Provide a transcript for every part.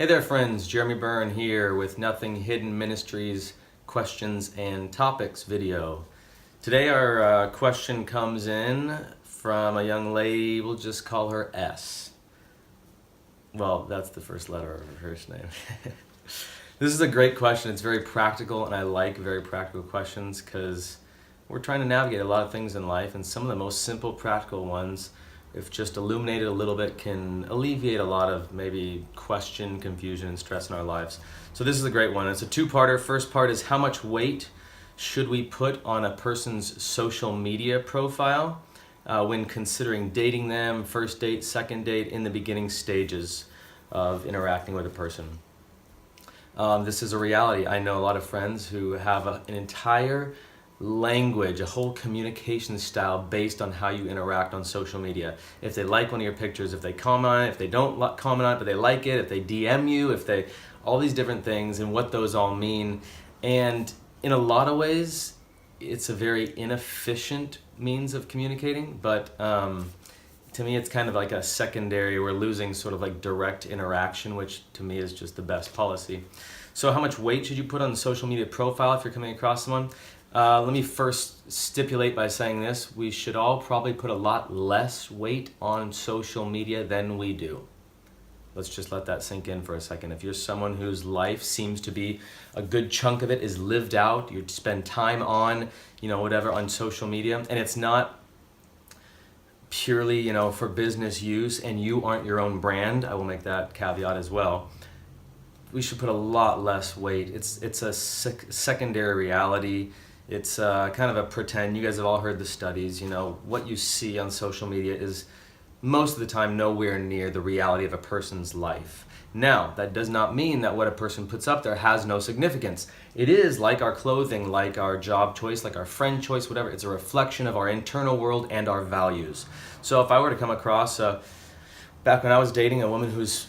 Hey there friends, Jeremy Byrne here with Nothing Hidden Ministries questions and topics video. Today our question comes in from a young lady, we'll just call her S. Well, that's the first letter of her first name. This is a great question. It's very practical, and I like very practical questions because we're trying to navigate a lot of things in life, and some of the most simple practical ones, if just illuminated a little bit, can alleviate a lot of maybe question, confusion, and stress in our lives. So this is a great one. It's a two-parter. First part is, how much weight should we put on a person's social media profile when considering dating them, first date, second date, in the beginning stages of interacting with a person? This is a reality. I know a lot of friends who have an entire language, a whole communication style based on how you interact on social media. If they like one of your pictures, if they comment on it, if they don't comment on it, but they like it, if they DM you, if they, all these different things and what those all mean. And in a lot of ways, it's a very inefficient means of communicating, but to me, it's kind of like a secondary. We're losing sort of like direct interaction, which to me is just the best policy. So how much weight should you put on the social media profile if you're coming across someone? Let me first stipulate by saying this: we should all probably put a lot less weight on social media than we do. Let's just let that sink in for a second. If you're someone whose life seems to be, a good chunk of it is lived out, you spend time on, whatever, on social media, and it's not purely, for business use, and you aren't your own brand, I will make that caveat as well, we should put a lot less weight. It's a secondary reality. It's kind of a pretend. You guys have all heard the studies. What you see on social media is most of the time nowhere near the reality of a person's life. Now, that does not mean that what a person puts up there has no significance. It is like our clothing, like our job choice, like our friend choice, whatever. It's a reflection of our internal world and our values. So if I were to come across, back when I was dating a woman whose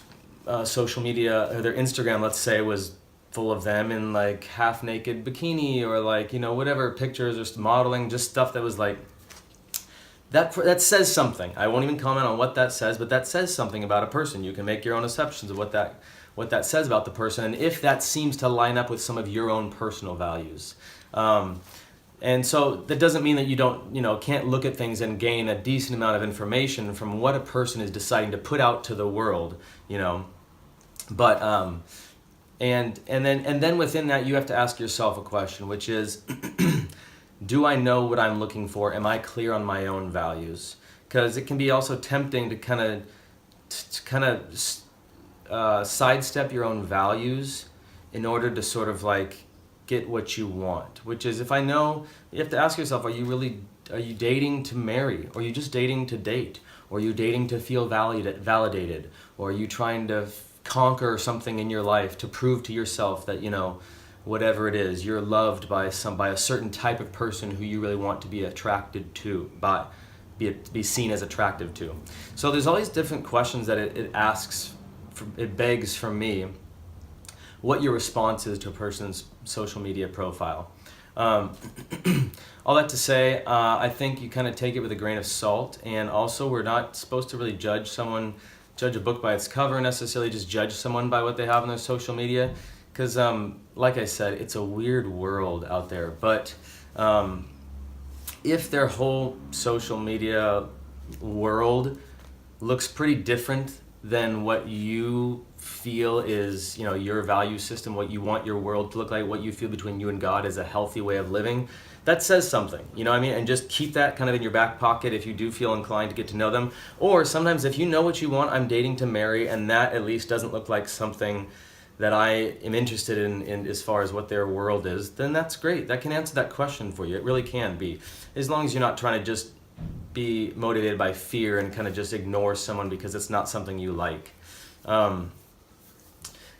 social media, or their Instagram, let's say, was full of them in like half-naked bikini, or like, whatever, pictures, or modeling, just stuff that was like, that says something. I won't even comment on what that says, but that says something about a person. You can make your own assumptions of what that says about the person, and if that seems to line up with some of your own personal values. And so that doesn't mean that you don't, can't look at things and gain a decent amount of information from what a person is deciding to put out to the world, But and then within that, you have to ask yourself a question, which is, do I know what I'm looking for? Am I clear on my own values? Because it can be also tempting to kind of sidestep your own values in order to sort of like get what you want. Which is, if I know, you have to ask yourself, are you dating to marry? Or are you just dating to date? Or are you dating to feel validated? Or are you trying to conquer something in your life to prove to yourself that, whatever it is, you're loved by a certain type of person who you really want to be attracted to, be seen as attractive to. So there's all these different questions that it begs from me what your response is to a person's social media profile. All that to say, I think you kind of take it with a grain of salt, and also we're not supposed to really judge a book by its cover necessarily, just judge someone by what they have on their social media, because like I said, it's a weird world out there. But if their whole social media world looks pretty different than what you feel is, your value system, what you want your world to look like, what you feel between you and God is a healthy way of living, that says something, And just keep that kind of in your back pocket if you do feel inclined to get to know them. Or sometimes if you know what you want, I'm dating to marry, and that at least doesn't look like something that I am interested in as far as what their world is, then that's great. That can answer that question for you. It really can be. As long as you're not trying to just be motivated by fear and kind of just ignore someone because it's not something you like.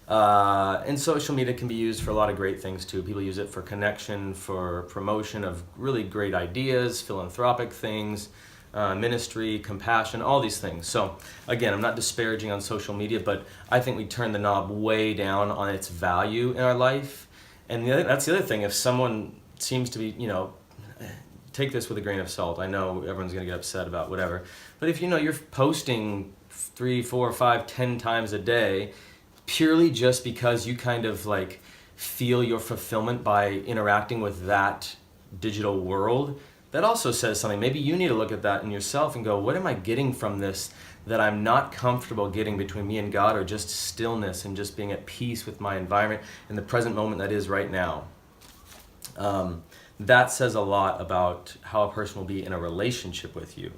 And social media can be used for a lot of great things too. People use it for connection, for promotion of really great ideas, philanthropic things, ministry, compassion, all these things. So again, I'm not disparaging on social media, but I think we turn the knob way down on its value in our life. And that's the other thing. If someone seems to be, take this with a grain of salt. I know everyone's going to get upset about whatever. But if you're posting 3, 4, 5, 10 times a day, purely just because you kind of like feel your fulfillment by interacting with that digital world, that also says something. Maybe you need to look at that in yourself and go, what am I getting from this that I'm not comfortable getting between me and God, or just stillness and just being at peace with my environment in the present moment that is right now? That says a lot about how a person will be in a relationship with you.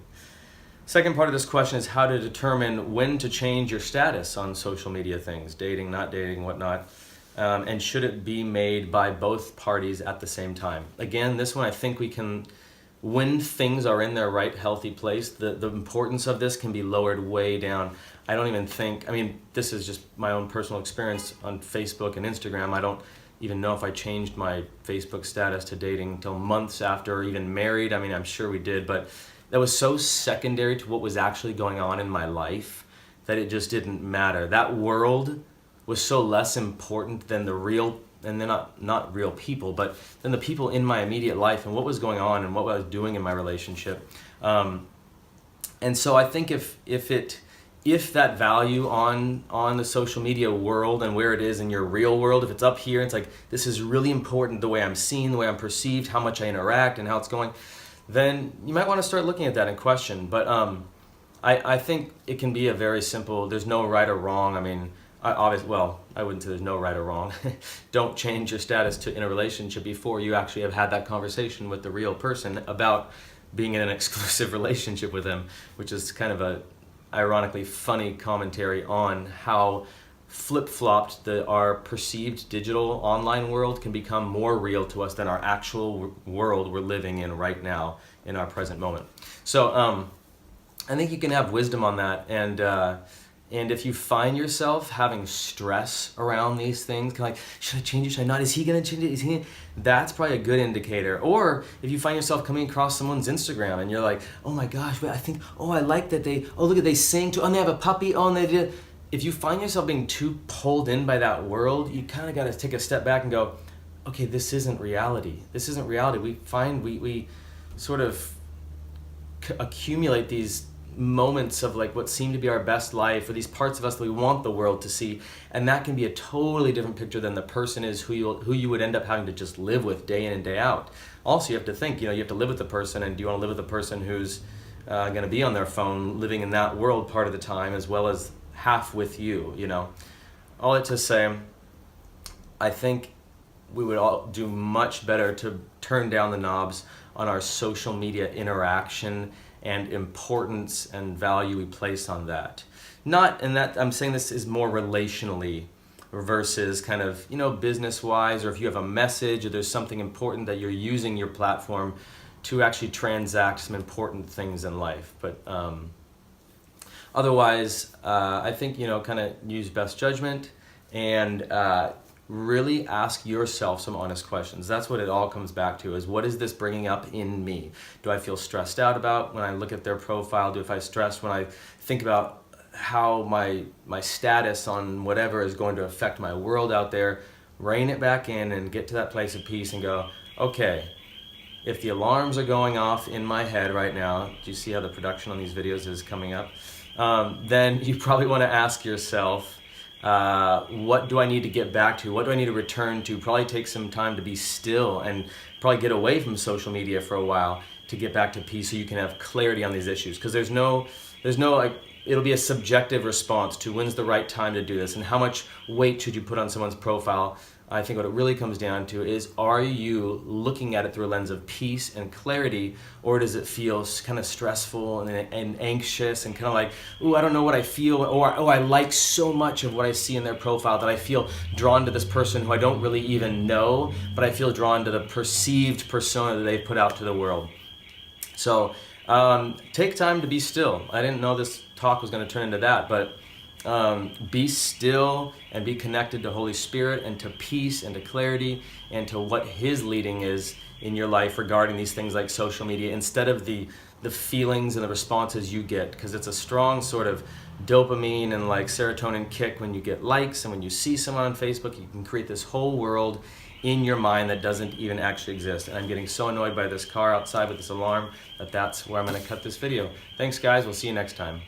Second part of this question is how to determine when to change your status on social media things, dating, not dating, whatnot. And should it be made by both parties at the same time? Again, this one I think we can, when things are in their right healthy place, the importance of this can be lowered way down. I don't even think, this is just my own personal experience on Facebook and Instagram. I don't even know if I changed my Facebook status to dating until months after, or even married. I'm sure we did, but that was so secondary to what was actually going on in my life that it just didn't matter. That world was so less important than the real, and they're not real people, but than the people in my immediate life and what was going on and what I was doing in my relationship. And so I think if that value on the social media world and where it is in your real world, if it's up here, it's like, this is really important, the way I'm seen, the way I'm perceived, how much I interact and how it's going, then you might want to start looking at that in question. But I think it can be a very simple, there's no right or wrong. I wouldn't say there's no right or wrong. Don't change your status in a relationship before you actually have had that conversation with the real person about being in an exclusive relationship with them, which is kind of a ironically funny commentary on how flip-flopped our perceived digital online world can become more real to us than our actual world we're living in right now in our present moment. So I think you can have wisdom on that, and if you find yourself having stress around these things, kind of like, should I change it, should I not, is he going to change it, that's probably a good indicator. Or if you find yourself coming across someone's Instagram and you're like, oh my gosh, wait, I like that look at, they sing too, and they have a puppy, and they did. If you find yourself being too pulled in by that world, you kind of got to take a step back and go, okay, this isn't reality. This isn't reality. We sort of accumulate these moments of like what seem to be our best life, or these parts of us that we want the world to see, and that can be a totally different picture than the person is who you would end up having to just live with day in and day out. Also, you have to think, you have to live with the person, and do you want to live with the person who's going to be on their phone living in that world part of the time as well as half with you? All that to say, I think we would all do much better to turn down the knobs on our social media interaction and importance and value we place on that. I'm saying this is more relationally versus kind of, business-wise, or if you have a message or there's something important that you're using your platform to actually transact some important things in life. But otherwise, I think, kind of use best judgment and really ask yourself some honest questions. That's what it all comes back to, is what is this bringing up in me? Do I feel stressed out about when I look at their profile? Do I feel stressed when I think about how my status on whatever is going to affect my world out there? Rein it back in and get to that place of peace and go, okay, if the alarms are going off in my head right now, do you see how the production on these videos is coming up? Then you probably want to ask yourself, what do I need to get back to? What do I need to return to? Probably take some time to be still and probably get away from social media for a while to get back to peace, so you can have clarity on these issues. Because there's no like, it'll be a subjective response to when's the right time to do this and how much weight should you put on someone's profile. I think what it really comes down to is, are you looking at it through a lens of peace and clarity, or does it feel kind of stressful and anxious and kind of like, ooh, I don't know what I feel, or oh, I like so much of what I see in their profile that I feel drawn to this person who I don't really even know, but I feel drawn to the perceived persona that they've put out to the world. So take time to be still. I didn't know this talk was going to turn into that, but be still and be connected to Holy Spirit and to peace and to clarity and to what His leading is in your life regarding these things like social media, instead of the feelings and the responses you get, because it's a strong sort of dopamine and like serotonin kick when you get likes, and when you see someone on Facebook, you can create this whole world in your mind that doesn't even actually exist. And I'm getting so annoyed by this car outside with this alarm that's where I'm going to cut this video. Thanks guys, we'll see you next time.